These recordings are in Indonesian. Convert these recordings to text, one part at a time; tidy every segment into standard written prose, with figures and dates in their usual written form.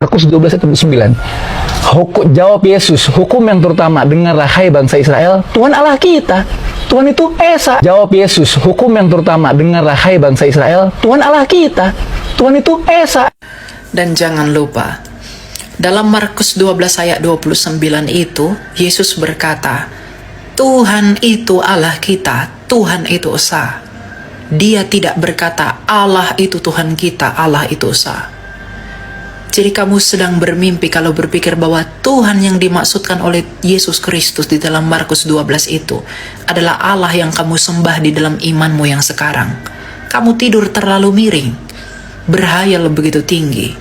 Markus 12 ayat 9. Jawab Yesus, hukum yang terutama, dengarlah hai bangsa Israel, Tuhan Allah kita, Tuhan itu Esa. Jawab Yesus, hukum yang terutama, dengarlah hai bangsa Israel, Tuhan Allah kita, Tuhan itu Esa. Dan jangan lupa, dalam Markus 12 ayat 29 itu, Yesus berkata, Tuhan itu Allah kita, Tuhan itu Esa. Dia tidak berkata, Allah itu Tuhan kita, Allah itu Esa. Jadi kamu sedang bermimpi kalau berpikir bahwa Tuhan yang dimaksudkan oleh Yesus Kristus di dalam Markus 12 itu adalah Allah yang kamu sembah di dalam imanmu yang sekarang. Kamu tidur terlalu miring, berhayal begitu tinggi.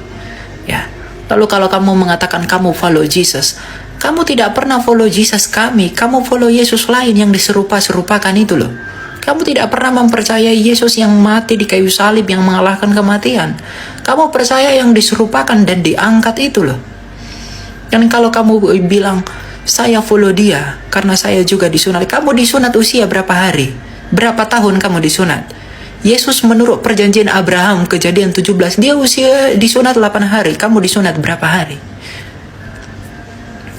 Ya. Lalu kalau kamu mengatakan kamu follow Jesus, kamu tidak pernah follow Jesus kami, kamu follow Yesus lain yang diserupa-serupakan itu loh. Kamu tidak pernah mempercayai Yesus yang mati di kayu salib yang mengalahkan kematian. Kamu percaya yang diserupakan dan diangkat itu loh. Dan kalau kamu bilang, saya follow dia karena saya juga disunat. Kamu disunat usia berapa hari? Berapa tahun kamu disunat? Yesus menurut perjanjian Abraham, Kejadian 17, dia usia disunat 8 hari. Kamu disunat berapa hari?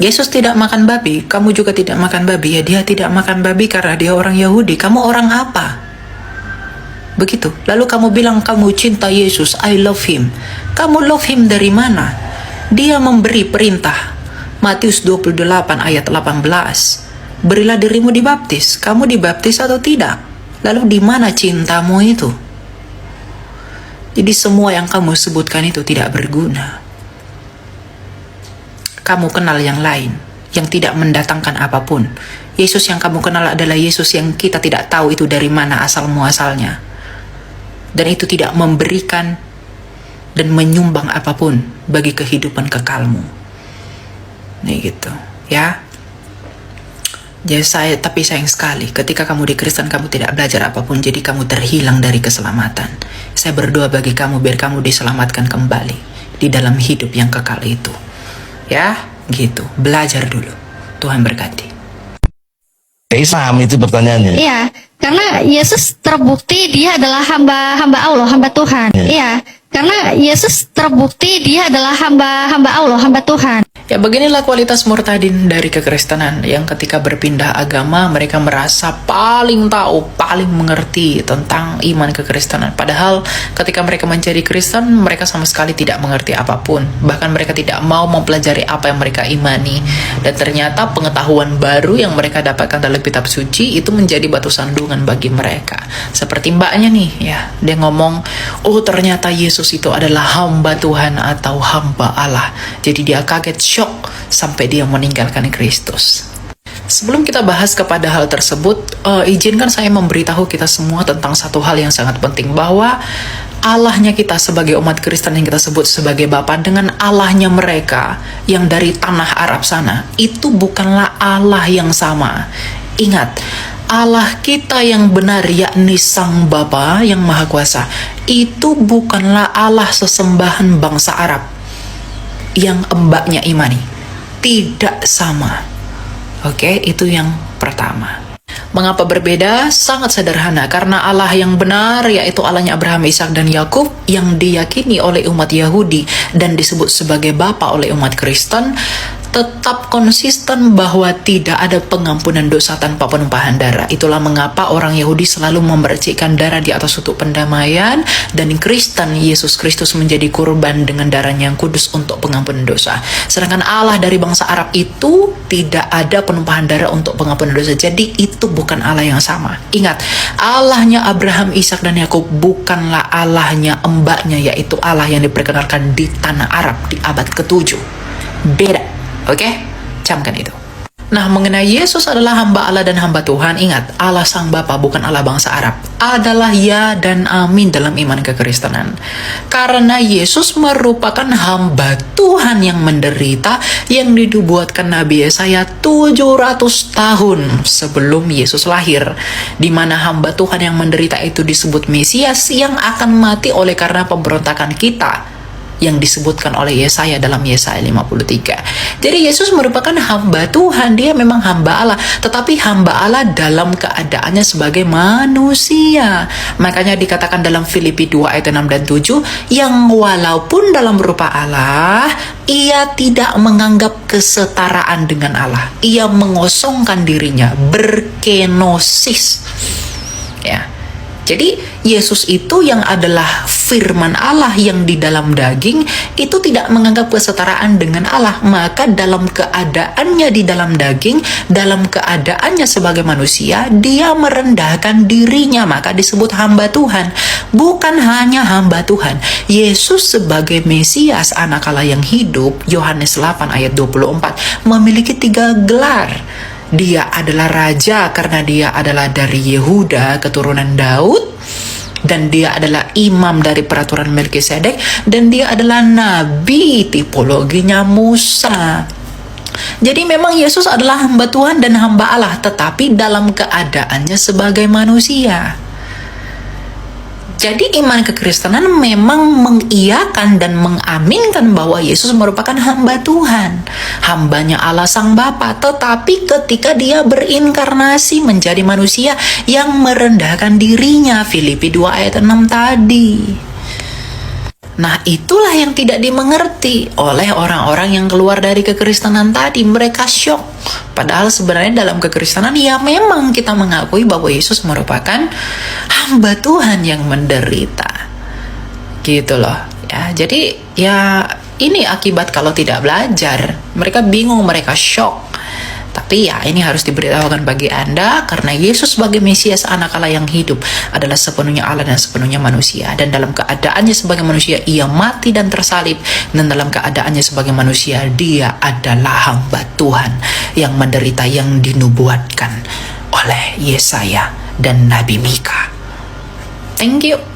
Yesus tidak makan babi, kamu juga tidak makan babi. Ya, dia tidak makan babi karena dia orang Yahudi. Kamu orang apa? Begitu. Lalu kamu bilang kamu cinta Yesus, I love him. Kamu love him dari mana? Dia memberi perintah. Matius 28 ayat 18. Berilah dirimu dibaptis. Kamu dibaptis atau tidak? Lalu di mana cintamu itu? Jadi semua yang kamu sebutkan itu tidak berguna. Kamu kenal yang lain, yang tidak mendatangkan apapun. Yesus yang kamu kenal adalah Yesus yang kita tidak tahu itu dari mana asal-muasalnya. Dan itu tidak memberikan dan menyumbang apapun bagi kehidupan kekalmu. Nih gitu, ya. Jadi tapi sayang sekali, ketika kamu di Kristen kamu tidak belajar apapun, jadi kamu terhilang dari keselamatan. Saya berdoa bagi kamu biar kamu diselamatkan kembali di dalam hidup yang kekal itu. Ya, gitu. Belajar dulu. Tuhan berkati. Islam itu pertanyaannya. Iya, karena Yesus terbukti dia adalah hamba Allah, hamba Tuhan. Iya, karena Yesus terbukti dia adalah hamba Allah, hamba Tuhan. Ya, beginilah kualitas murtadin dari kekristenan yang ketika berpindah agama mereka merasa paling tahu, paling mengerti tentang iman kekristenan. Padahal ketika mereka menjadi Kristen, mereka sama sekali tidak mengerti apapun. Bahkan mereka tidak mau mempelajari apa yang mereka imani. Dan ternyata pengetahuan baru yang mereka dapatkan dalam kitab suci itu menjadi batu sandungan bagi mereka. Seperti mbaknya nih, ya, dia ngomong, oh ternyata Yesus itu adalah hamba Tuhan atau hamba Allah. Jadi dia kaget, shock sampai dia meninggalkan Kristus. Sebelum kita bahas kepada hal tersebut, izinkan saya memberitahu kita semua tentang satu hal yang sangat penting, bahwa Allahnya kita sebagai umat Kristen yang kita sebut sebagai Bapa dengan Allahnya mereka yang dari tanah Arab sana, itu bukanlah Allah yang sama. Ingat, Allah kita yang benar yakni Sang Bapa yang Maha Kuasa, itu bukanlah Allah sesembahan bangsa Arab yang mbaknya imani. Tidak sama. Oke, itu yang pertama. Mengapa berbeda? Sangat sederhana. Karena Allah yang benar, yaitu Allahnya Abraham, Ishak, dan Yakub, yang diyakini oleh umat Yahudi dan disebut sebagai Bapa oleh umat Kristen, tetap konsisten bahwa tidak ada pengampunan dosa tanpa penumpahan darah. Itulah mengapa orang Yahudi selalu memercikkan darah di atas sutuk pendamaian, dan Kristen Yesus Kristus menjadi kurban dengan darahnya yang kudus untuk pengampunan dosa. Sedangkan Allah dari bangsa Arab itu tidak ada penumpahan darah untuk pengampunan dosa. Jadi itu bukan Allah yang sama. Ingat, Allahnya Abraham, Ishak, dan Yakub bukanlah Allahnya mbaknya, yaitu Allah yang diperkenalkan di tanah Arab di abad ke-7. Beda. Oke, camkan itu. Nah, mengenai Yesus adalah hamba Allah dan hamba Tuhan, ingat, Allah Sang Bapa bukan Allah bangsa Arab. Adalah ya dan amin dalam iman kekristenan. Karena Yesus merupakan hamba Tuhan yang menderita, yang dinubuatkan Nabi Yesaya 700 tahun sebelum Yesus lahir. Di mana hamba Tuhan yang menderita itu disebut Mesias yang akan mati oleh karena pemberontakan kita. yang disebutkan oleh Yesaya dalam Yesaya 53. Jadi Yesus merupakan hamba Tuhan, dia memang hamba Allah, tetapi hamba Allah dalam keadaannya sebagai manusia. Makanya dikatakan dalam Filipi 2 ayat 6 dan 7, yang walaupun dalam rupa Allah, ia tidak menganggap kesetaraan dengan Allah. Ia mengosongkan dirinya, berkenosis. Ya. Jadi Yesus itu yang adalah firman Allah yang di dalam daging itu tidak menganggap kesetaraan dengan Allah. Maka dalam keadaannya di dalam daging, dalam keadaannya sebagai manusia, dia merendahkan dirinya, maka disebut hamba Tuhan. Bukan hanya hamba Tuhan, Yesus sebagai Mesias, anak Allah yang hidup, Yohanes 8 ayat 24, memiliki 3 gelar. Dia adalah raja karena dia adalah dari Yehuda, keturunan Daud, dan dia adalah imam dari peraturan Melkisedek, dan dia adalah nabi, tipologinya Musa. Jadi memang Yesus adalah hamba Tuhan dan hamba Allah, tetapi dalam keadaannya sebagai manusia. Jadi iman kekristenan memang mengiyakan dan mengaminkan bahwa Yesus merupakan hamba Tuhan, hambanya Allah Sang Bapa. Tetapi ketika dia berinkarnasi menjadi manusia yang merendahkan dirinya, Filipi 2 ayat 6 tadi. Nah, itulah yang tidak dimengerti oleh orang-orang yang keluar dari kekristenan tadi. Mereka syok. Padahal sebenarnya dalam kekristenan ya memang kita mengakui bahwa Yesus merupakan hamba Tuhan yang menderita. Gitu loh. Ya, jadi ya ini akibat kalau tidak belajar. Mereka bingung, mereka syok. Tapi ya ini harus diberitahukan bagi Anda, karena Yesus sebagai Mesias, anak Allah yang hidup, adalah sepenuhnya Allah dan sepenuhnya manusia. Dan dalam keadaannya sebagai manusia, ia mati dan tersalib. Dan dalam keadaannya sebagai manusia, dia adalah hamba Tuhan yang menderita, yang dinubuatkan oleh Yesaya dan Nabi Mika. Thank you.